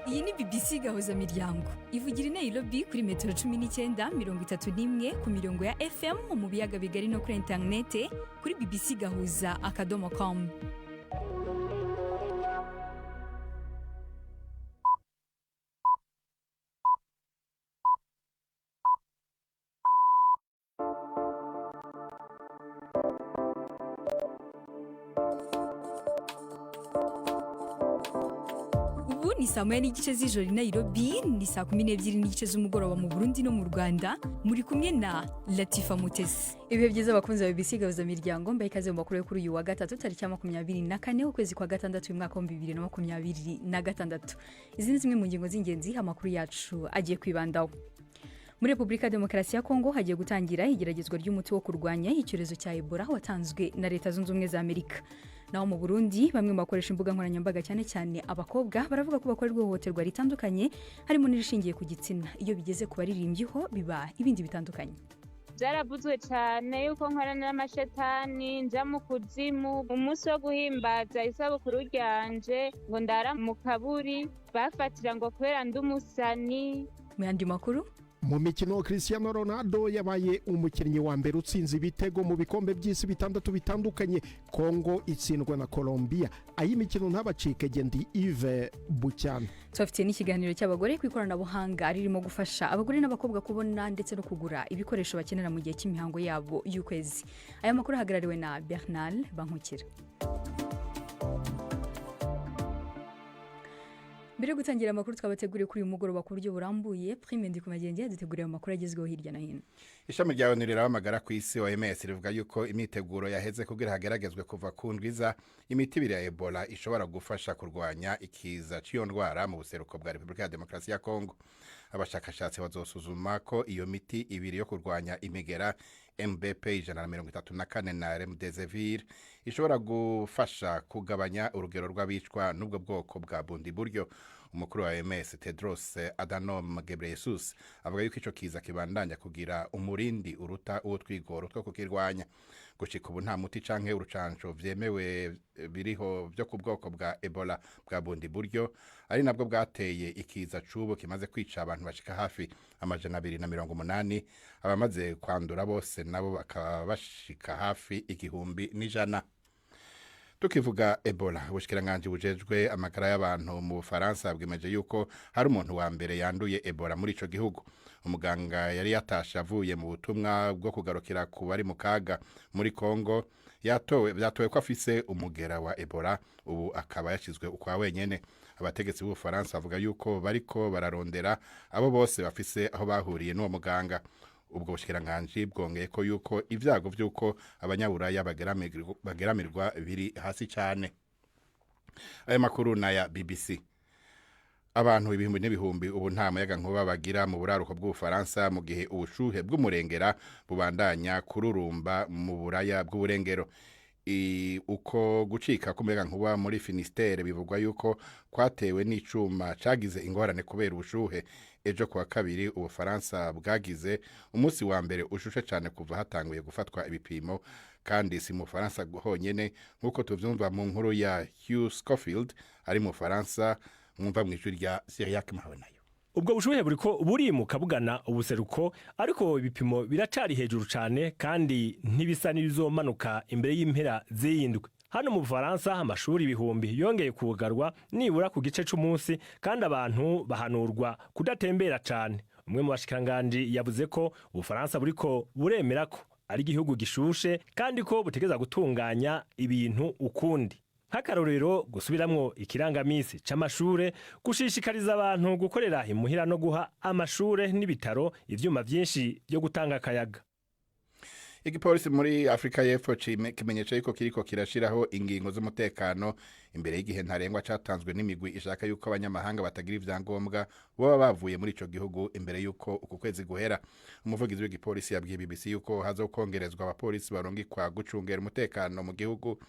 Iyi ni BBC Gahuza Miryango ivugira i Nairobi kuri metero 19:31 ku mirongo ya FM mu biyaga bigari no kuri interinete kuri bbcgahuza.com. Ubu ni saa moya n'igice z'ijoro i Nairobi, ni saa 12 n'igice z'umugoroba mu Burundi no mu Rwanda. Muri kumwe na Latifa Mutesi. Ibihe byiza bakunze ba BBC Gahuza Miryango, mbaye ikaze mu makuru yo kuri uyu wa gatatu tariki ya 24 ukwezi kwa gatandatu y'umwaka wa 2026. Izi ni zimwe mu ngingo z'ingenzi amakuru yacu agiye kwibandaho. Muri Republika Demokarasi ya Kongo hagiye gutangira igeragezwa ry'umuti wo kurwanya icyorezo cya Ebola watanzwe na Leta Zunze Ubumwe za Amerika. Naho mu Burundi bamwe bakoresha imbuga nkoranyambaga cyane cyane abakobwa baravuga ko bakorerwa ihohoterwa ritandukanye harimo n'irishingiye ku gitsina. Iyo bigeze ku baririmbyiho biba ibindi bitandukanye. Byaravuzwe cyane yuko nkorana n'amashetani nja mu kuzimu. Umunsi wo guhimbaza isabukuru ryanje ngo ndara mu kaburi bafatira ngo kubera ndumusani. Mu yandi makuru, mu mikino Cristiano Ronaldo yabaye umukinnyi wa mbere utsinze ibitego mu bikombe by'isi bitandatu bitandukanye. Kongo itsindwa na Colombia. Ayi mikino ntabacike gendi Yves Bucyana. Twafitiye n'ikiganiro cy'abagore ku ikoranabuhanga ririmo gufasha abagore n'abakobwa kubona ndetse no kugura ibikoresho bakenera mu gihe cy'imihango yabo y'ukwezi. Aya makuru hagarariwe na Bernard Bankukira. Mbere yo gutangira amakuru twabateguriye kuri uyu mugoroba ku buryo burambuye, Prime Ndikumagenge yaduteguriye amakuru agezweho hirya no hino. Ishami rya ONU riramagara ku isi OMS rivuga yuko imyiteguro yaheze kugira hageragezwe kuva ku ndwiza imiti ya Ebola ishobora gufasha kurwanya ikiza cy'iyo ndwara mu buseruko bwa Republika ya Demokarasi ya Kongo. Abashakashatsi bazosuzuma ko iyo miti ibiri yo kurwanya imigera MBP 134 na Remdesivir ishobora gufasha kugabanya urugero rw'abicwa n'ubwo bwoko bwa bundi buryo. Umukuru wa OMS Tedros Adhanom Ghebreyesus avuga yuko ico kiza kibandanya kugira umurindi uruta uwo twigoro two kukirwanya. Gushika ubu nta muti canke urucanco vyemewe biriho byo ku bwoko bwa Ebola bwa bundi buryo, ari nabwo bwateye ikiza cubo kimaze kwica abantu bashika hafi 280. Abamaze kwandura bose nabo bakaba bashika hafi 1,100. Tukivuga Ebola, ubushikiranganje bujejwe amagara y'abantu mu Bufaransa bwimeje yuko hari umuntu wa mbere yanduye Ebola muri ico gihugu. Umuganga yari yatasha avuye mu butumwa bwo kugarukira ku bari mu kaga muri Kongo, byatowe ko afise umugera wa Ebola, ubu akaba yashizwe ukwa wenyene. Abategetsi b'u Bufaransa bavuga yuko bariko bararondera abo bose bafise aho bahuriye n'uwo muganga. Ubwo bushikiranganje bwongeye ko yuko ivyago vyuko abanyaburaya bageramirwa biri hasi cyane. Aya makuru na ya BBC. Abantu ibihumbi n'ibihumbi ubu nta muyaga nkuba bagira mu buraruko bw'Ubufaransa mu gihe ubushuhe bw'umurengera bubandanya kururumba mu buraya bw'uburengero. Uko gucika k'umuyaga nkuba muri Finistère bivugwa yuko kwatewe n'icuma cagize ingorane kubera ubushuhe. Ejo kuwa kabiri Ubufaransa bwagize umunsi wa mbere ushushe cyane kuva hatanguye gufatwa ibipimo, kandi si mu Faransa honyene nkuko tuvyumva mu nkuru ya Hugh Scofield ari mu Faransa, mwumva mu ijwi rya Syriac Mahonayo. Ubwo bushuhe buriko burimuka bugana ubuseruko, ariko ibipimo biracari hejuru cyane kandi ntibisa n'ibizomanuka imbere y'impera z'iyindwi. Hano mu Bufaransa amashuri ibihumbi yongeye kugarwa nibura ku gice c'umunsi, kandi abantu bahanurwa kudatembera cyane. Umwe mu bashikiranganje yavuze ko Ubufaransa buriko buremera ko ari igihugu gishushe kandi ko butegeza gutunganya ibintu ukundi. Nk'akarorero gusubiramwo ikirangamisi c'amashure, gushishikariza abantu gukorera imuhira no guha amashure n'ibitaro ivyuma vyinshi byo gutanga akayaga. Igipolisi muri Afrika y'Epfo kimenyesha yuko kiriko kirashiraho ingingo z'umutekano imbere y'igihe ntarengwa catanzwe n'imigwi ishaka yuko abanyamahanga batagira ivyangombwa baba bavuye muri ico gihugu imbere yuko uku kwezi guhera. Umuvugizi w'igipolisi yabwiye BBC yuko hazokongerezwa abapolisi barungikwa gucungera umutekano mu gihugu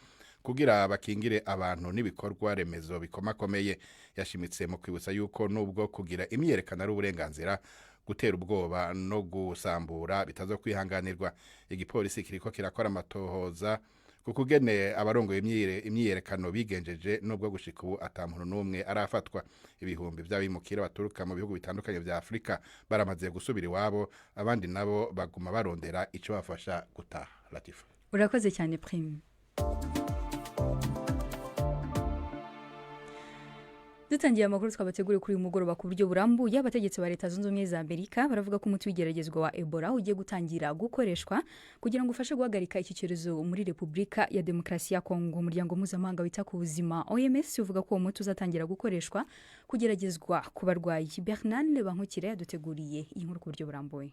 kugira bakingire abantu n'ibikorwa remezo bikomakomeye. Yashimitse mu kwibutsa yuko nubwo kugira imyerekana ari uburenganzira, gutera ubwoba no gusambura bitazo kwihanganirwa. Igipolisi kiriko kirakora amatohoza kukugene abarongoye imyiyerekano bigenjeje nubwo gushika ubu atamuntu n'umwe arafatwa. Ibihumbi by'abimukira baturuka mu bihugu bitandukanye vya Afrika baramaze gusubira iwabo, abandi nabo baguma barondera ico bafasha gutaha. Latifa, urakoze cyane Prime. Dutangiye amakuru twabateguriye kuri uyu mugoroba ku buryo burambuye. Abategetsi ba Leta Zunze Ubumwe za Amerika baravuga ko umuti w'igeragezwa wa Ebola ugiye gutangira gukoreshwa kugira ngo ufashe guhagarika iki cyorezo muri Repubulika ya Demokarasi ya Kongo. Umuryango mpuzamahanga wita ku buzima OMS uvuga ko uwo muti uzatangira gukoreshwa kugeragezwa ku barwayi. Bernard Bankukire yaduteguriye iyi nkuru ku buryo burambuye.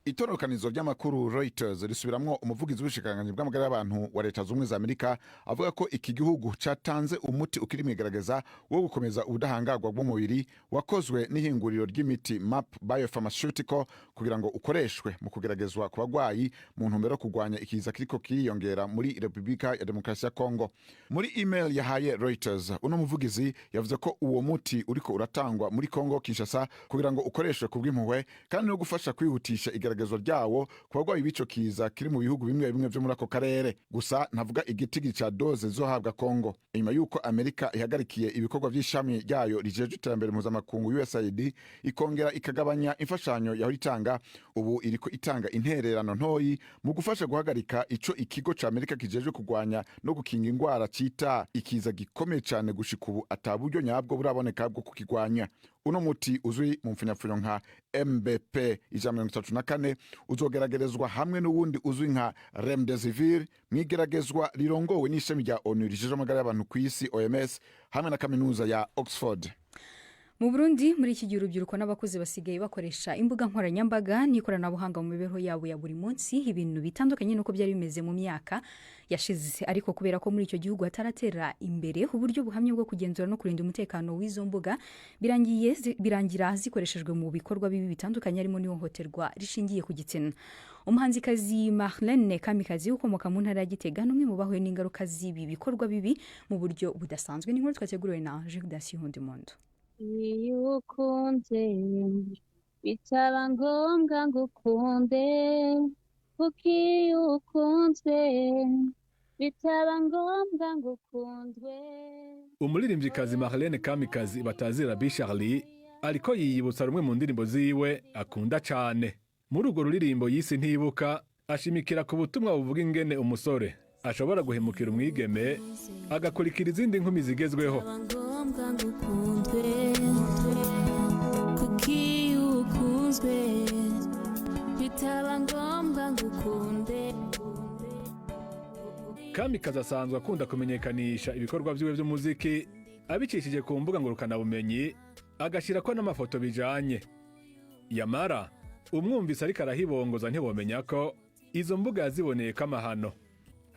Itororokanizo ry'amakuru Reuters risubiramwo umuvugizi w'ishikanganje bw'amagara y'abantu wa Leta Zunze Ubumwe za Amerika avuga ko iki gihugu catanze umuti ukiri mwigerageza wo gukomeza ubudahangarwa bw'umubiri wakozwe n'ihinguriro ry'imiti MAP Biopharmaceutical kugira ngo ukoreshwe mu kugeragezwa ku bagwayi mu ntumbero kurwanya ikiza kiriko kiriyongera muri Repubulika ya Demokarasi ya Kongo. Muri email yahaye Reuters, uno muvugizi yavuze ko uwo muti uriko uratangwa muri Kongo Kinshasa kugira ngo ukoreshwe ku bw'impuhwe kandi no gufasha kwihutisha igeragezwa ryawo ku bagwayi b'ico kiza kiri mu bihugu bimwe bimwe vyo muri ako karere. Gusa ntavuga igitigi ca doze zohabwa Kongo. Inyuma yuko Amerika ihagarikiye ibikorwa vy'ishami ryayo rijeje iterambere mpuzamakungu USAID ikongera ikagabanya imfashanyo yaho itanga, ubu iriko itanga intererano ntoyi mu gufasha guhagarika ico ikigo ca Amerika kijeje kurwanya no gukinga ingwara cita ikiza gikomeye cane gushika ubu ataburyo nyabwo buraboneka bwo kukigwanya. Uno muti uzwi mu mfunyapfunyo nka MBP 134 uzogeragerezwa hamwe n'uwundi uzwi nka Remdesivir mwigeragezwa rirongowe n'ishami rya ONU rijeje amagara y'abantu ku isi OMS hamwe na kaminuza ya Oxford. Mu Burundi muri iki gihe urubyiruko n'abakozi basigaye bakoresha imbuga nkoranyambaga n'ikoranabuhanga mu mibereho yabo ya buri munsi, ibintu bitandukanye nuko byari bimeze mu myaka yashize. Ariko kubera ko muri icyo gihugu hataratera imbere uburyo buhamye bwo kugenzura no kurinda umutekano w'izo mbuga, birangira zikoreshejwe mu bikorwa bibi bitandukanye harimo n'ihohoterwa rishingiye ku gitsina. Umuhanzikazi Marlene Kamikazi ukomoka mu ntara ya Gitega n'umwe mu bahuye n'ingaruka z'ibi bikorwa bibi mu buryo budasanzwe. N'inkuru twateguriwe na Judasi Hundimundo. Iyo ukunze bitaba ngombwa ngo ukunde, kuko iyo ukunzwe bitaba ngombwa ngo ukundwe. Umuririmvyikazi Marlene Kamikazi batazira Bi Charlie ariko yiyibutsa rumwe mu ndirimbo ziwe akunda cane. Muri urwo ruririmbo yise Ntibuka ashimikira ku butumwa buvuga ingene umusore ashobora guhemukira umwigeme agakurikira izindi nkumi zigezweho. Kamikazi asanzwe akunda kumenyekanisha ibikorwa vyiwe vy'umuziki abicishije ku mbuga ngurukanabumenyi agashirako n'amafoto bijanye. Yamara umwumvise ariko arahibongoza ntibomenya ko izo mbuga yaziboneyeko amahano.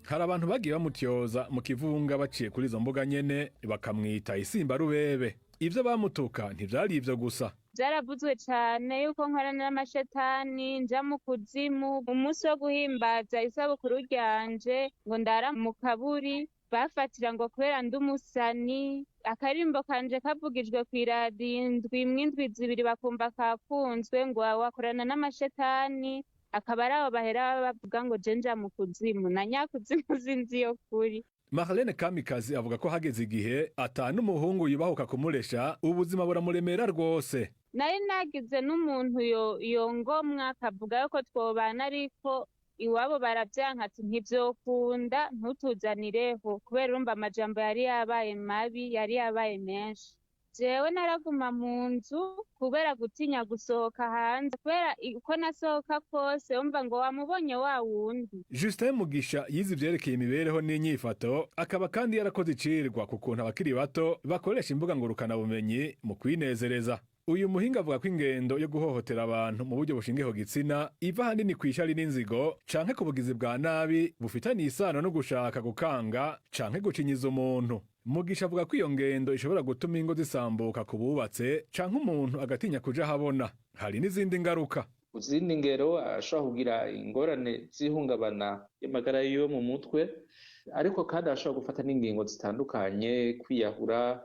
Hari abantu bagiye bamutyoza mu kivunga baciye kuri izo mbuga nyene bakamwita isimba rubebe. Ivyo bamutuka ntivyari ivyo gusa. Byaravuzwe cyane yuko nkorana n'amashetani nja mu kuzimu. Umunsi wo guhimbaza isabukuru ryanje ngo ndara mu kaburi, bafatira ngo kubera ndumusani. Akarimbo kanje kavugijwe kw'iradiyo indwi zibiri bakumva kakunzwe ngo wakorana n'amashetani, akaba ari abo bahera bavuga ngo je nja mu kuzimu. Na nyakuzimu sinzi yo kuri. Marlene Kamikazi avuga ko hageze igihe atanu umuhungu yubahuka kumuresha ubuzima buramuremera rwose. Nari nagize n'umuntu yongomwa akavuga yuko twobana ariko iwabo baravyanka ati ntivyokunda ntutuzanireho, kubera urumva amajambo yari yabaye mabi, yari yabaye menshi. Jewe naraguma mu nzu kubera gutinya gusohoka hanze, kubera uko nasohoka kose umva ngo wamubonye wa wundi. Justin Mugisha yize ivyerekeye imibereho n'inyifato, akaba kandi yarakoze icirwa ku kuntu abakiri bato bakoresha imbuga ngurukanabumenyi mu kwinezereza. Uyu muhinga avuga ko ingendo yo guhohotera abantu mu buryo bushingiye ku gitsina iva hanini kw'ishari n'inzigo canke ku bugizi bwa nabi bufitaniye isano no gushaka gukanga canke gucinyiza umuntu. Mugisha avuga ko iyo ngendo ishobora gutuma ingo zisambuka ku bubatse canke umuntu agatinya kuja habona. Hari n'izindi ngaruka. Uzindi ngero ashobora kugira ingorane z'ihungabana y'amagara yiwe mu mutwe, ariko kandi ashobora gufata n'ingingo zitandukanye, kwiyahura,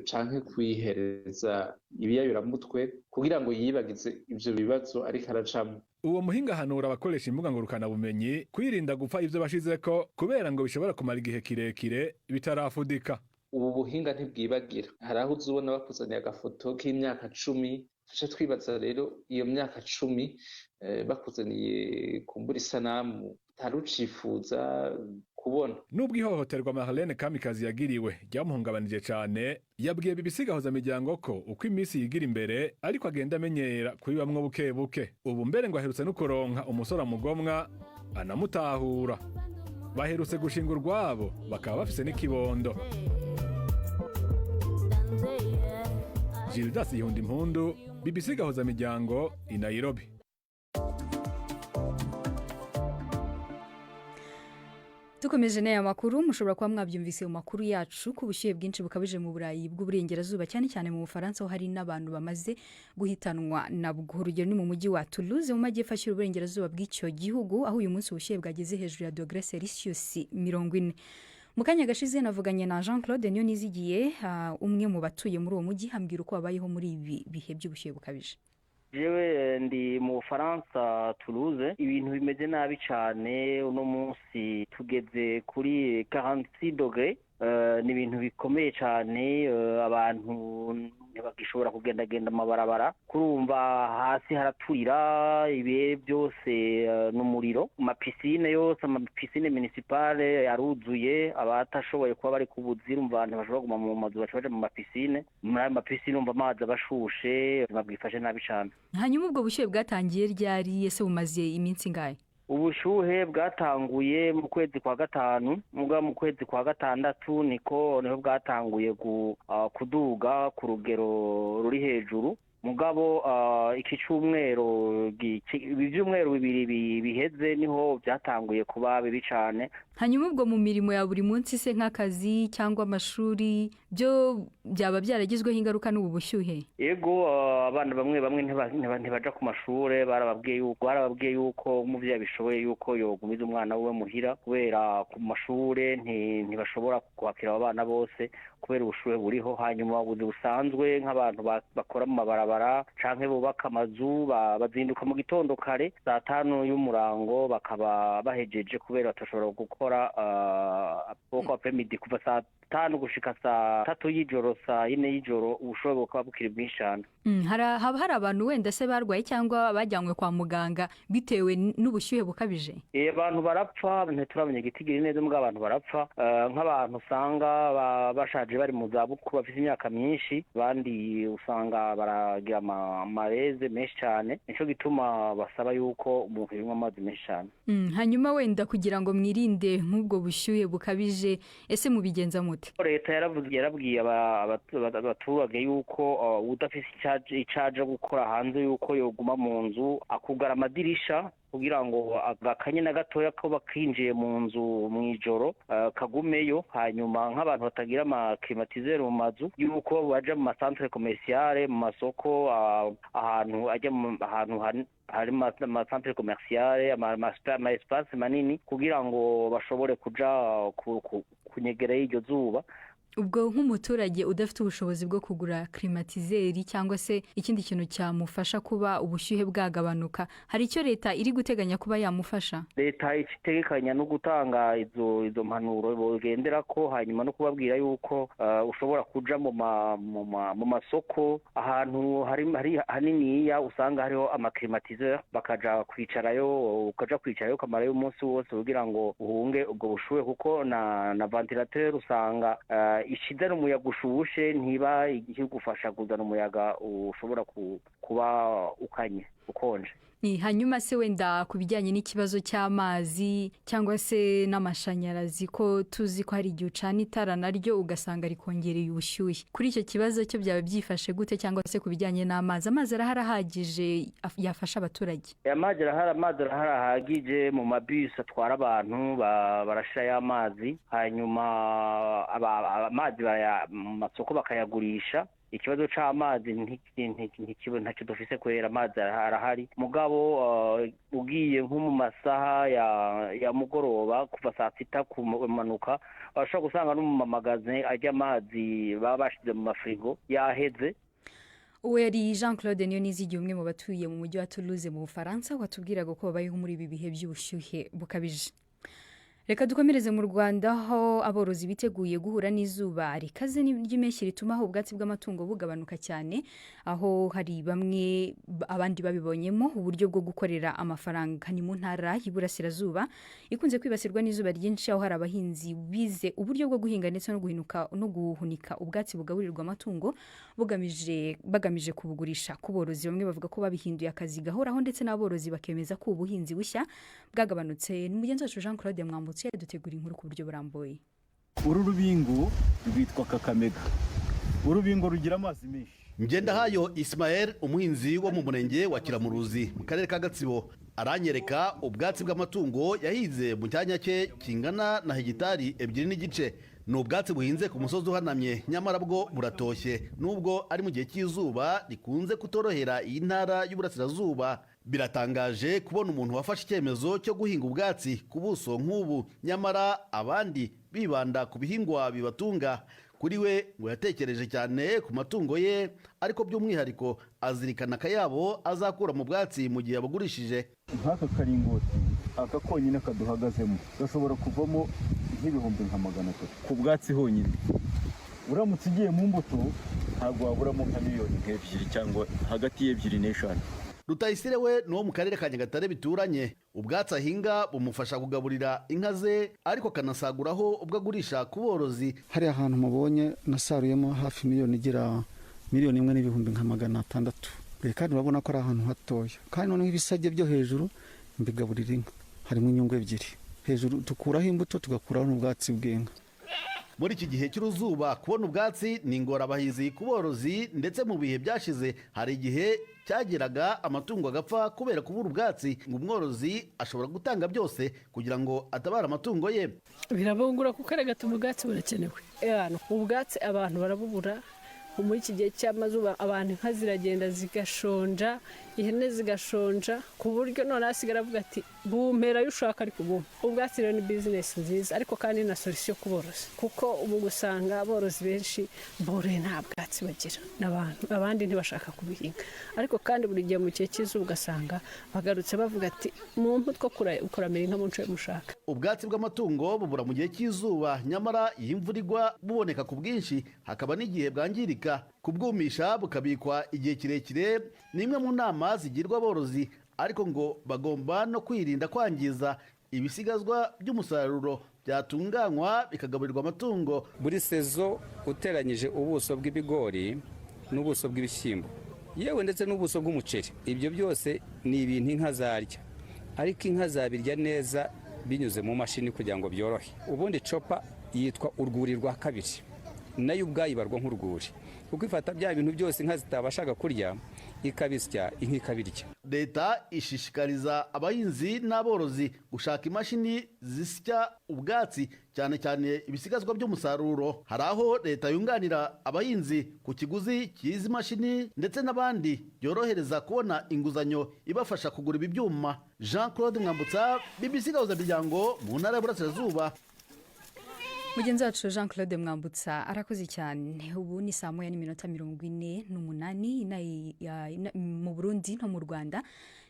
canke kwihereza ibiyayuramutwe kugira ngo yibagize ivyo bibazo ariko aracamwo. Uwo muhinga ahanura abakoresha imbuga ngurukanabumenyi kwirinda gupfa ivyo bashizeko kubera ngo bishobora kumara igihe kirekire bitarafudika. Ubu buhinga ntibwibagira, hari aho uzubona bakuzaniye agafoto k'imyaka 10, tuca twibaza rero iyo myaka 10 bakuzaniye kumbura isanamu tarucifuza kubona. Nubwo ihohoterwa Marlene Kamikazi yagiriwe ryamuhungabanije cane, yabwiye BBC Gahuzamiryango ko uko iminsi yigira imbere ariko agenda amenyera kubibamwo buke buke. Ubu mbere ngo aherutse no kuronka umusore amugomwa anamutahura. Baherutse gushinga urwabo bakaba bafise n'ikibondo. Gildas Yihunda Impundu, BBC Gahuzamiryango i Nairobi. Dukomeje n'aya makuru mushobora kuba mwabyumvise mu makuru yacu ku bushyuhe bwinshi bukabije mu Burayi bw'uburengerazuba cyane cyane mu Bufaransa aho hari n'abantu bamaze guhitanwa nabwo. Urugero ni mu mujyi wa Toulouse mu majyepfo ashyira uburengerazuba bw'icyo gihugu aho uyu munsi ubushyuhe bwageze hejuru ya dogere Celsius 40. Mu kanya gashize navuganye na Jean Claude Niyonizigiye umwe mu batuye muri uwo mujyi hambwira uko babayeho muri ibi bihe by'ubushyuhe bukabije. Jewe ndi mu Bufaransa Toulouse, ibintu bimeze nabi cyane. Uno munsi tugeze kuri 46 dogre. Ni ibintu bikomeye cyane, abantu ntibagishobora kugendagenda amabarabara, kurumva hasi haraturira, ibihe byose n'umuriro. Amapisine yose, amapisine municipale yaruzuye, abatashoboye kuba bari kubuzi urumva abantu bashobora guma mu mazu baje mu mapisine. Muri ayo mapisine urumva amazi abashushe, babwifashe nabi cyane. Hanyuma ubwo bushyuhe bwatangiye ryari, ese bumaze iminsi ngahe? Ubushuhe bwatanguye mu kwezi kwa gatanu, muga mu kwezi kwa gatandatu niho bwatanguye kuduga ku rugero ruri hejuru. Mugabo iki cyumweru ibyumweru bibiri biheze niho byatanguye kuba bibi cyane. Hanyuma ubwo mu mirimo ya buri munsi se nk'akazi cyangwa amashuri byo byaba byaragizweho ingaruka n'ubu bushyuhe? Yego, abana bamwe ntibaja ku mashure, barababwiye yuko umuvyeyi abishoboye yuko yogumiza umwana we muhira kubera ku mashure ntibashobora kwakira abo bana bose kubera ubushuhe buriho. Hanyuma ubuzi busanzwe nk'abantu bakora mu mabarabara canke bubaka amazu bazinduka mu gitondo kare saa 5 y'umurango bakaba bahejeje kubera batashobora gukora boko apremidi kuva saa 5 gushika saa 3 y'ijoro, saa 4 y'ijoro ubushuhe bukaba bukiri bwinshi cyane. Haba hari abantu wenda se barwaye cyangwa bajyanywe kwa muganga bitewe n'ubushyuhe bukabije? Abantu barapfa, ntituramenya igitigiri neza mbwa abantu barapfa, nk'abantu usanga bashaje bari mu zabukuru bafite imyaka myinshi, bandi usanga baragira amareze menshi cyane, nico gituma basaba yuko umuntu yinywa amazi menshi cyane. Hanyuma wenda kugira ngo mwirinde nk'ubwo bushyuhe bukabije ese mubigenza mute? Leta yarabwiye abaturage yuko udafise icaje gukora hanze yuko yoguma mu nzu akugara amadirisha kugira ngo agakanye na gatoya ko bakinjiye mu nzu mwijoro kagumeyo. Hanyuma nk'abantu batagira amaclimatiseur mu mazu yuko baje mu masantre commerciale, mu masoko, ahantu ajya ahantu hari amasantre commerciale, ama espace manini kugira ngo bashobore kuja kunyegera y'iryo zuba. Ubwo nk'umuturage udafite ubushobozi bwo kugura climatiseri cyangwa se ikindi kintu cyamufasha kuba ubushyuhe bwagabanuka, hari icyo leta iri guteganya kuba yamufasha? Leta itegekanya no gutanga izo mpanuro bogendera ko, hanyuma no kubabwira yuko ushobora kuja mu masoko ahantu hari haniniya usanga hariho amaclimatiseur, bakaja kwicarayo kamarayo umunsi wose kugira ngo uhunge ubwo bushuhe, kuko na ventilateur usanga ishidana umuyaga ushushe ntiba igufasha kuzana umuyaga ushobora kuba ukanye ukonje. Hanyuma se wenda ku bijyanye n'ikibazo cy'amazi cyangwa se n'amashanyarazi, ko tuzi ko hari igihe ucana itara naryo ugasanga rikongereye ubushyuhe, kuri icyo kibazo cyo byaba byifashe gute? Cyangwa se ku bijyanye n'amazi arahagije yafasha abaturage? Amazi arahagije, mu mabisi atwara abantu barashirayo amazi, hanyuma amazi mu masoko bakayagurisha, ikibazo c'amazi ntacyo dufise kubera amazi arahari mugabo ugiye nko mu masaha ya mugoroba kuva saa sita kumanuka bashobora gusanga no mu mamagaze ajya amazi baba bashize mu mafrigo yaheze. uwo yari Jean Claude Niyonizigiye umwe mu batuye mu mujyi wa Toulouse mu Bufaransa watubwiraga ko babayeho muri ibi bihe by'ubushyuhe bukabije. Reka dukomereze mu Rwanda aho aborozi biteguye guhura n'izuba rikaze n'impeshyi rituma aho ubwatsi bw'amatungo bugabanuka cyane, aho hari bamwe abandi babibonyemo uburyo bwo gukorera amafaranga. Ni mu ntara y'Iburasirazuba ikunze kwibasirwa n'izuba ryinshi, aho hari abahinzi bize uburyo bwo guhinga ndetse no guhunika ubwatsi bugaburirwa amatungo bagamije kubugurisha ku borozi. Bamwe bavuga ko babihinduye akazi gahoraho ndetse n'aborozi bakemeza ko ubuhinzi bushya bwagabanutse. Ni mugenzi wacu Jean Claude Mwambutse dutegura inkuru ku buryo burambuye. Uru rubingo rwitwa Kakamega. Urubingo rugira amazi menshi. Ngendahayo Ismael, umuhinzi wo mu murenge wa Kiramuruzi mu karere ka Gatsibo, aranyereka ubwatsi bw'amatungo yahize mu cyanya cye kingana na hegitari 2.5. Ni ubwatsi buhinze ku musozi uhanamye, nyamara bwo buratoshye nubwo ari mu gihe cy'izuba rikunze kutorohera iyi ntara y'Uburasirazuba. Biratangaje kubona umuntu wafashe icyemezo cyo guhinga ubwatsi ku buso nk'ubu, nyamara abandi bibanda ku bihingwa bibatunga. Kuri we ngo yatekereje cyane ku matungo ye, ariko by'umwihariko azirikana akayabo azakura mu bwatsi mu gihe abugurishije. Nk'aka karingoti aka konyine kaduhagazemo gashobora kuvamo nk'ibihumbi nka 300 ku bwatsi honyine. Uramutse ugiye mu mbuto ntabwo waburamo nka miliyoni nk'ebyiri cyangwa hagati y'ebyiri n'eshanu. Rutayisire we no mu karere ka Nyagatare bituranye, ubwatsi ahinga bumufasha kugaburira inka ze, ariko kanasaguraho ubwo agurisha ku borozi. Hari ahantu mubonye nasaruyemo hafi miliyoni igera miliyoni 1.6 kandi urabona ko ari ahantu hatoya, kandi noneho ibisage byo hejuru mbigaburira inka. Harimo inyungu ebyiri, hejuru tukuraho imbuto tugakuraho n'ubwatsi bw'inka. Muri iki gihe cy'uruzuba kubona ubwatsi ni ingorabahizi ku borozi, ndetse mu bihe byashize hari igihe cyageraga amatungo agapfa kubera kubura ubwatsi, ngo umworozi ashobora gutanga byose kugira ngo atabare amatungo ye. Birabungura kuko gatuma ubwatsi burakenewe. Ubwatsi abantu barabubura. Muri iki gihe cy'amazuba abantu inka ziragenda zigashonja, ihene zigashonja, ku buryo none asigara avuga ati bumpera yushaka ariko bumpa. Ubwatsi rero ni business nziza, ariko kandi na solution ku borozi, kuko ubu gusanga aborozi benshi boroye nta bwatsi bagira, n'abantu abandi ntibashaka kubihinga. Ariko kandi buri gihe mu gihe cy'izuba ugasanga bagarutse bavuga ati muntu two kuramira inka mu nce mushaka. Ubwatsi bw'amatungo bubura mu gihe cy'izuba, nyamara iyi imvura igwa buboneka ku bwinshi, hakaba n'igihe bwangirika. Kubwumisha bukabikwa igihe kirekire ni imwe mu nama zigirwa aborozi, ariko ngo bagomba no kwirinda kwangiza ibisigazwa by'umusaruro byatunganywa bikagaburirwa amatungo. Buri sezo uteranyije ubuso bw'ibigori n'ubuso bw'ibishyimbo, yewe ndetse n'ubuso bw'umuceri, ibyo byose ni ibintu inka zarya, ariko inka zabirya neza binyuze mu mashini kugira ngo byorohe. Ubundi copa yitwa urwuri rwa kabiri, nayo ubwayo ibarwa nk'urwuri, kuko ifata bya bintu byose inka zitabashaga kurya ikabisya, inka ikabirya. Leta ishishikariza abahinzi n'aborozi gushaka imashini zisya ubwatsi, cyane cyane ibisigazwa by'umusaruro. Hari aho leta yunganira abahinzi ku kiguzi cy'izi mashini, ndetse n'abandi byorohereza kubona inguzanyo ibafasha kugura ibi byuma. Jean Claude Mwambutsa, BBC Gahuzamiryango mu ntara y'Iburasirazuba. Mugenzi wacu Jean Claude Mwambutsa arakoze cyane. Ubu ni 1:48 mu Burundi no mu Rwanda,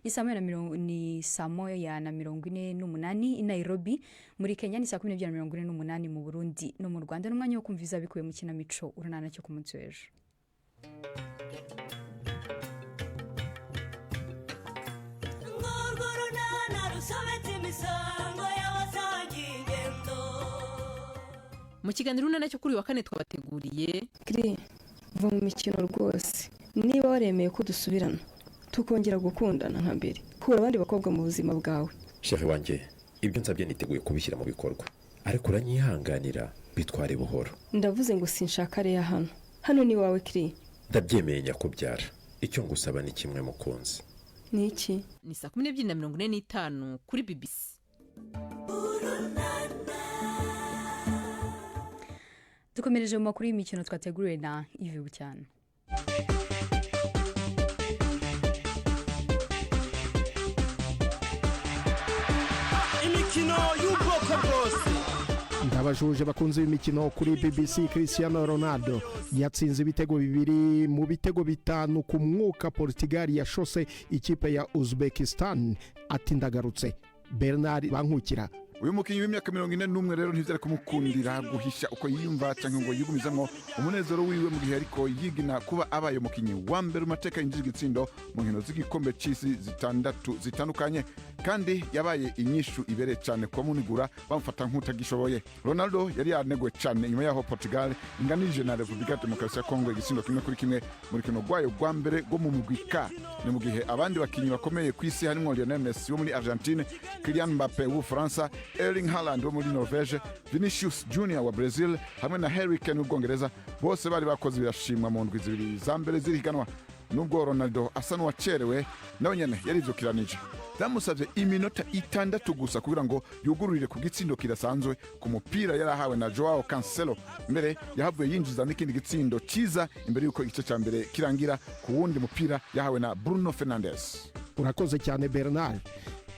ni 1:48 i Nairobi, muri Kenya ni 12:48 mu Burundi no mu Rwanda. N'umwanya wo kumviza bikuye mu kinamico urunana cyo ku munsi w'ejo. Mu kiganiro urunana cyo kuri wa kane twabateguriye va mu mikino rwose. Niba waremeye ko dusubirana tukongera gukundana nka mbere, kura abandi bakobwa mu buzima bwawe. Shefe wanjye, ibyo nsabye niteguye kubishyira mu bikorwa, ariko uranyihanganira bitware buhoro. Ndavuze ngo sinshaka reya hano ni wawe Kiri. Ndabyemeye nyakubyara, icyo ngusaba ni kimwe mukunzi. Ni iki? Ni 12:45 kuri BBC. Dukomereje mu makuru y'imikino twateguriwe na Yves Bucyana. imikino y'ubwoko bwose. ndabajuje bakunze imikino kuri BBC. Cristiano Ronaldo yatsinze ibitego bibiri mu bitego bitanu ku mwuka Portugal yashose ikipe ya Uzbekistan. Ati ndagarutse. Bernard Bankukira. uyu mukinnyi w'imyaka 41 rero ntivyari kumukundira guhisha uko yiyumva canke ngo yigumizamwo umunezero wiwe mu gihe ariko yigina kuba abaye umukinnyi wa mbere mu mateka yinjije igitsindo mu nkino z'igikombe c'isi zitandukanye kandi yabaye inyishu ibereye cane kuba munigura bamufata nk'utagishoboye. Ronaldo yari yanegwe cane nyuma yaho Portugal inganije na Republika Demokarasi ya Kongo igitsindo kimwe kuri kimwe mu rukino rwayo rwa mbere rwo mu mugwi K. Ni mu gihe abandi bakinnyi bakomeye kw'isi harimo Lionel Messi wo muri Argentine, Kylian Mbappe w'Ubufaransa, Erling Haaland wo muri Norvege, Vinicius Junior wa Brazil hamwe na Harry Kane w'Ubwongereza bose bari bakoze birashimwa mu ndwi zibiri za mbere zirihiganwa. Nubwo Ronaldo asa n'uwacerewe nawe nyene yarivyukiranije, byamusavye iminota 6 gusa kugira ngo yugururire ku gitsindo kidasanzwe ku mupira yarahawe na Joao Cancelo. Mbere yahavuye yinjiza n'ikindi gitsindo ciza imbere yuko igice ca mbere kirangira ku wundi mupira yahawe na Bruno Fernandes. Urakoze cyane Bernard.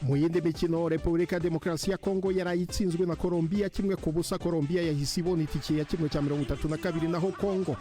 Mu yindi mikino Republika Demokarasi ya Kongo yarayitsinzwe na Colombia 1-0. Colombia yahise ibona itike ya 1/32 naho Kongo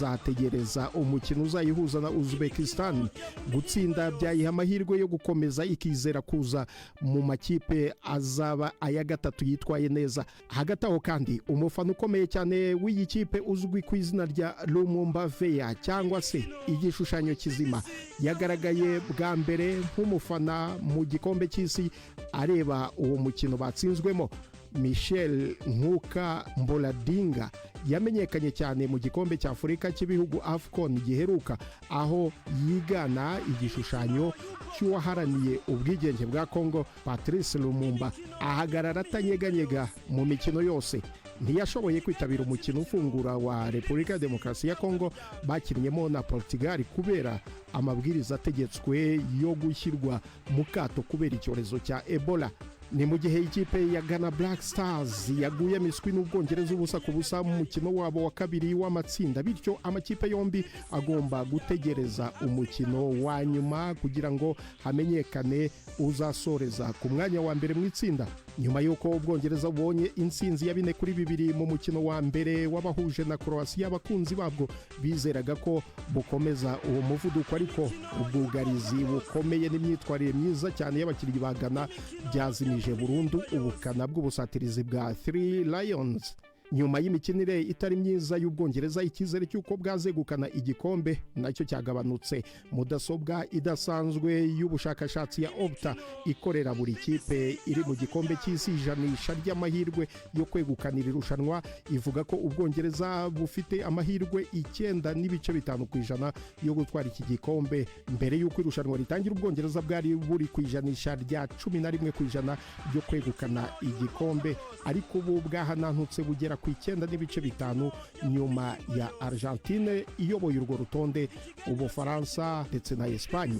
izategereza umukino uzayihuza na Uzbekistan. Gutsinda byayiha amahirwe yo gukomeza ikizera kuza mu makipe azaba aya gatatu yitwaye neza. Hagati aho kandi umufana ukomeye cyane w'iyi kipe uzwi ku izina rya Lumumba Veya cyangwa se igishushanyo kizima yagaragaye bwa mbere nk'umufana mu gikombe cy'isi areba uwo mukino batsinzwemo. Michel Nkuka Mboladinga yamenyekanye cyane mu gikombe cya Afurika cy'ibihugu AFCON giheruka aho yigana igishushanyo cy'uwaharaniye ubwigenge bwa Kongo Patrice Lumumba. Ahagarara atanyeganyega mu mikino yose. Ntiyashoboye kwitabira umukino ufungura wa Republika Demokarasi ya Kongo bakinnyeho na Portugal kubera amabwiriza ategetswe yo gushyirwa mu kato kubera icyorezo cya Ebola. Ni mu gihe ikipe ya Ghana Black Stars yaguye miswi n'Ubwongereza 1-0 mu mukino wabo wa kabiri w'amatsinda, bityo amakipe yombi agomba gutegereza umukino wa nyuma kugira ngo hamenyekane uzasoreza ku mwanya wa mbere mu itsinda. Nyuma y'uko Ubwongereza bubonye intsinzi ya 4-2 mu mukino wa mbere wabahuje na Croatia, abakunzi babwo bizeraga ko bukomeza uwo muvuduko, ariko ubwugarizi bukomeye n'imyitwarire myiza cyane y'abakinnyi ba Ghana byazimije burundu ubukana bw'ubusatirizi bwa Three Lions. Nyuma y'imikinire itari myiza y'Ubwongereza, icyizere cy'uko bwazegukana igikombe nacyo cyagabanutse. Mudasobwa idasanzwe y'ubushakashatsi ya Opta ikorera buri kipe iri mu gikombe cy'isi ijanisha ry'amahirwe yo kwegukanira irushanwa ivuga ko Ubwongereza bufite amahirwe 9.5% yo gutwara iki gikombe. Mbere y'uko irushanwa ritangira, Ubwongereza bwari buri ku ijanisha rya 11% ryo kwegukana igikombe, ariko ubu bwahanantutse bugera ku 9.5 nyuma ya Argentine iyoboye urwo rutonde, Ubufaransa ndetse na Espagne.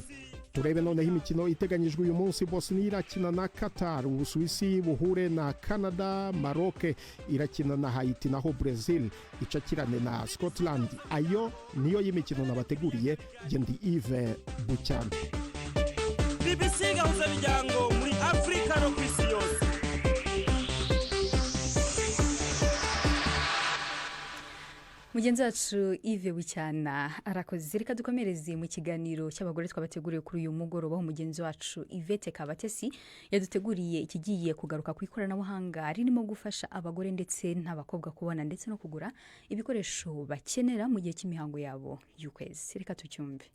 Turebe noneho imikino iteganyijwe uyu munsi. Bosnia irakina na Qatar, Ubusuwisi buhure na Canada, Maroc irakina na Haiti, naho Brazil icakirane na Scotland. Ayo niyo y'imikino nabateguriye. Gendi Yves Bucyana. BBC gahuza miryango muri Afrika no kwisi yose. Mugenzi wacu Yves Bucyana arakoze. Reka dukomereze mu kiganiro cy'abagore twabateguriye kuri uyu mugoroba. Umugenzi wacu Yvette Kabatesi yaduteguriye ikigiye kugaruka ku ikoranabuhanga ririmo gufasha abagore ndetse n'abakobwa kubona ndetse no kugura ibikoresho bakenera mu gihe cy'imihango yabo y'ukwezi. Reka tucyumve.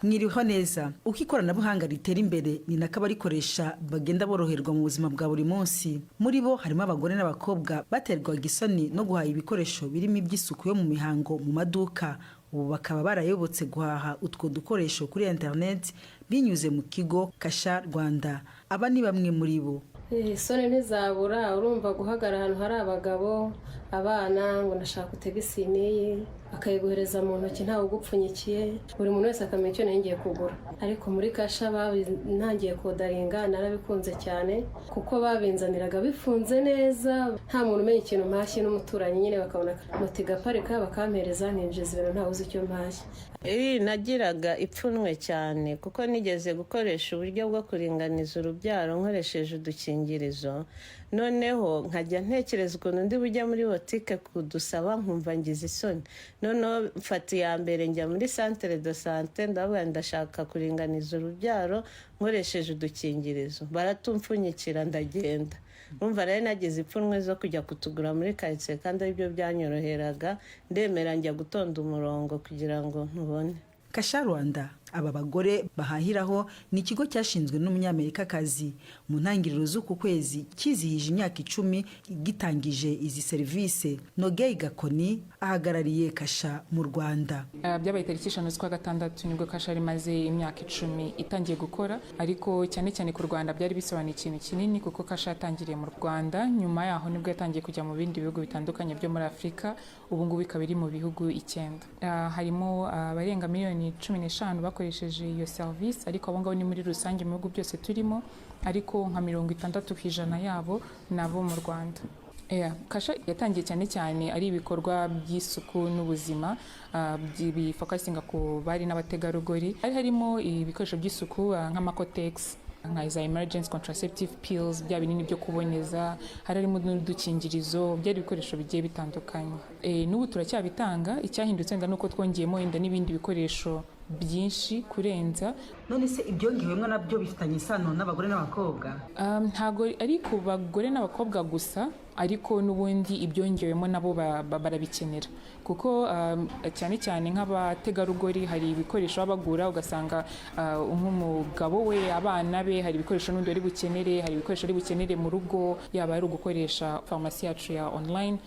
Mwiriho neza. Uko ikoranabuhanga ritera imbere ni nako abarikoresha bagenda boroherwa mu buzima bwa buri munsi. Muri bo harimo abagore n'abakobwa baterwaga isoni no guhaha ibikoresho birimo iby'isuku yo mu mihango mu maduka. Ubu bakaba barayobotse guhaha utwo dukoresho kuri internet binyuze mu kigo Kasha Rwanda. Aba ni bamwe muri bo. Isoni ntizabura, urumva guhagarara ahantu hari abagabo abana ngo ndashaka gutega isiniye akayiguhereza mu ntoki ntawe ugupfunyikiye buri muntu wese akamenya icyo ngiye kugura ariko muri kasha ntangiye kodaringa narabikunze cyane kuko babinzaniraga bifunze neza nta muntu umenya ikintu mpashye n'umuturanyi nyine bakabona moto igaparika bakampereza nkinjiza ibintu ntawe uzi icyo mpashye. Nagiraga ipfunwe cyane kuko nigeze gukoresha uburyo bwo kuringaniza urubyaro nkoresheje udukingirizo noneho nkajya ntekereza ukuntu ndi bujya muri botike kudusaba nkumva ngize isoni noneho mfata iya mbere njya muri centre de sante ndavuga ndashaka kuringaniza urubyaro nkoresheje udukingirizo baratumfunyikira ndagenda numva rero nagize ipfunwe zo kujya kutugura muri karitsiye kandi aribyo byanyoroheraga ndemera njya gutonda umurongo kugira ngo ntubone. Kasha Rwanda aba bagore bahahiraho ni ikigo cyashinzwe n'umunyamerikakazi mu ntangiriro z'uku kwezi kizihije imyaka 10 gitangije izi serivisi. Nogei Gakoni ahagarariye Kasha mu Rwanda. Byabaye tariki 5 z'ukwa gatandatu nibwo Kasha rimaze imyaka 10 itangiye gukora ariko cyane cyane ku Rwanda byari bisobanuye ikintu kinini kuko Kasha yatangiriye mu Rwanda nyuma yaho nibwo yatangiye kujya mu bindi bihugu bitandukanye byo muri Afrika ubu ngubu ikaba iri mu bihugu 9 harimo abarenga miliyoni 15 bakoresheje iyo service ariko abo ngabo ni muri rusange mu bihugu byose turimo ariko nka 60% yabo nabo mu Rwanda. Kasha yatangiye cyane ari ibikorwa by'isuku n'ubuzima bifokasinga ku bari n'abategarugori harimo ibikoresho by'isuku nk'amakotex nka za emergency contraceptive pills bya binini byo kuboneza harimo n'udukingirizo byari ibikoresho bigiye bitandukanye. N'ubu turacyabitanga icyahindutse nuko twongeyemo inda n'ibindi bikoresho byinshi kurenza. None se ibyongewemo nabyo bifitanye isano n'abagore n'abakobwa? Ntago ari ku bagore n'abakobwa gusa ariko n'ubundi ibyongewemo nabo barabikenera kuko cyane nk'abategarugori hari ibikoresho bagura ugasanga nk'umugabo we abana be hari ibikoresho n'undi ari bukenere hari ibikoresho ari bukenere mu rugo yaba ari ugukoresha farumasi yacu ya online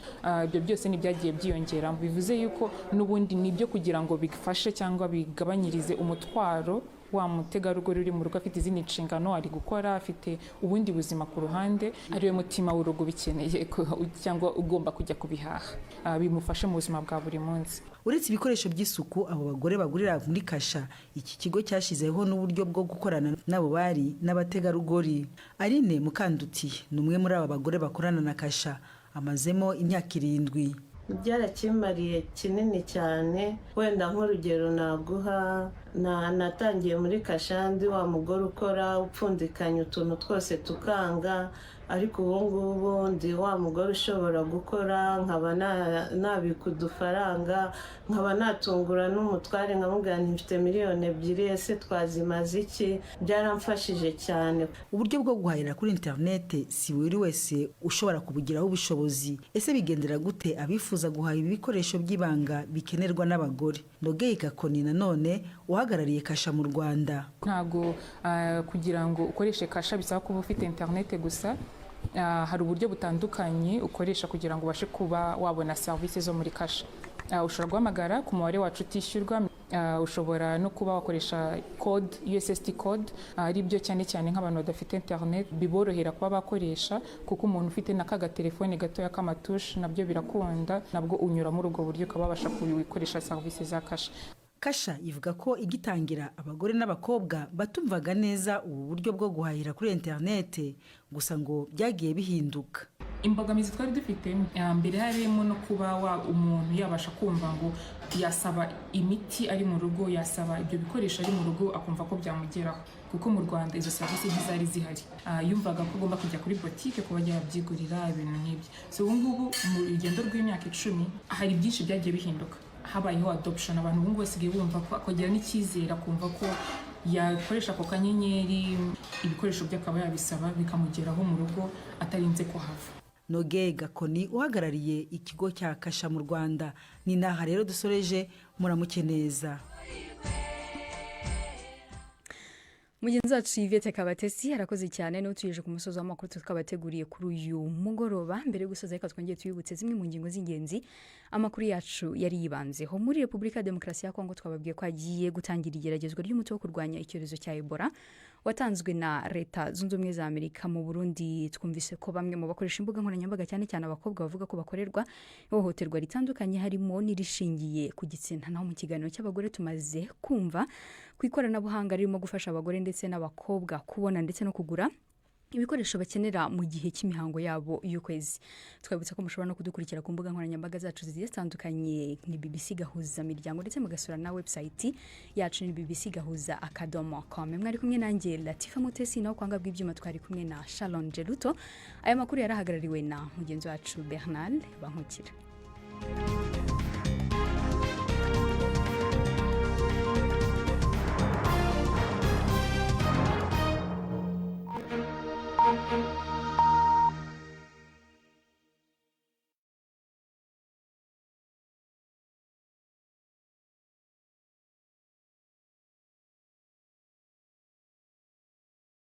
ibyo byose nibyagiye byiyongera bivuze yuko n'ubundi nibyo kugira ngo bifashe cyangwa bigabanyirize umutwaro wa mutegarugori uri mu rugo afite izindi nshingano ari gukora afite ubundi buzima ku ruhande ariwe mutima w'urugo bikeneye cyangwa ugomba kujya kubihaha bimufashe mu buzima bwa buri munsi. Uretse ibikoresho by'isuku abo bagore bagurira muri Kasha iki kigo cyashizeho n'uburyo bwo gukorana nabo bari n'abategarugori. Aline Mukanduti ni umwe muri aba bagore bakorana na Kasha amazemo imyaka 7. Byarakimariye kinini cyane wenda nk'urugero naguha natangiye muri Kasha ndi wa mugore ukora upfundikanya utuntu twose tukanga ariko ubu ngubu ndi wa mugore ushobora gukora nkaba nabika udufaranga nkaba natungura n'umutware nkamubwira nti mfite miliyoni 2 ese twazimaze iki. Byaramfashije cyane. Uburyo bwo guhahira kuri internet si buri wese ushobora kubugiraho ubushobozi. Ese bigendera gute abifuza guhaha ibikoresho by'ibanga bikenerwa n'abagore? Nogei Gakoni nanone uhagarariye Kasha mu Rwanda. Ntago kugira ngo ukoreshe Kasha bisaba kuba ufite internet gusa. Hari uburyo butandukanye ukoresha kugira ngo ubashe kuba wabona services zo muri Kasha. Ushobora guhamagara ku mubare wacu utishyurwa ushobora no kuba wakoresha code USSD code ari byo cyane nk'abantu badafite internet biborohera kuba bakoresha kuko umuntu ufite n'akaga telefone gatoya k'amatushe nabyo birakunda nabwo unyura muri ubwo buryo ukabasha kubikoresha services za Kasha. Kasha ivuga ko igitangira abagore n'abakobwa batumvaga neza ubu buryo bwo guhahira kuri internet gusa ngo byagiye bihinduka. Imbogamizi twari dufite mbere harimo no kuba umuntu yabasha kumva ngo yasaba imiti ari mu rugo yasaba ibyo bikoresho ari mu rugo akumva ko byamugeraho kuko mu Rwanda izo service ntizari zihari. Yumvaga ko agomba kujya kuri boutique kuba yabyigurira ibintu nk'ibyo. So ubu ngubu mu rugendo rw'imyaka 10 hari byinshi byagiye bihinduka. Habayeho adoption abantu bungu basigaye bumva ko akongera n'icyizera kumva ko yakoresha ako kanyenyeri ibikoresho by'akaba yabisaba bikamugeraho mu rugo atarinze kuhava. Nogei Gakoni uhagarariye ikigo cya Kasha mu Rwanda. Ni naha rero dusoreje muramuke neza. Mugenzi wacu Yvette Kabatesi harakoze cyane no tuyeje ku musozo w'amakuru tukabateguriye kuri uyu mugoroba. Mbere gusoza reka twongeye tuyibutse zimwe mu ngingo z'ingenzi amakuru yacu yari yibanzeho. Muri Republika ya Demokarasi ya Kongo twababwiye ko agiye gutangira igeragezwa ry'umuti wo kurwanya icyorezo cya Ebola. watanzwe na leta zunze ubumwe za Amerika. Mu Burundi twumvise ko bamwe mu bakoresha imbuga nkoranyambaga cyane cyane abakobwa bavuga ko bakorerwa ihohoterwa ritandukanye harimo n'irishingiye ku gitsina. Naho mu kiganiro cy'abagore tumaze kumva ku ikoranabuhanga ririmo gufasha abagore ndetse n'abakobwa kubona ndetse no kugura ibikoresho bakenera mu gihe cy'imihango yabo y'ukwezi. Twabutse ko mushobora no kudukurikira ku mbuga nkoranyambaga zacu zigiye zitandukanye ni BBC Gahuza Miryango ndetse mugasura na website yacu ni bbcgahuza.com. Mwari kumwe nanjye Latifa Mutesi, naho kwanga bw'ibyuma twari kumwe na Shalom Jeruto. Aya makuru yarahagarariwe na mugenzi wacu Bernard Bankukira.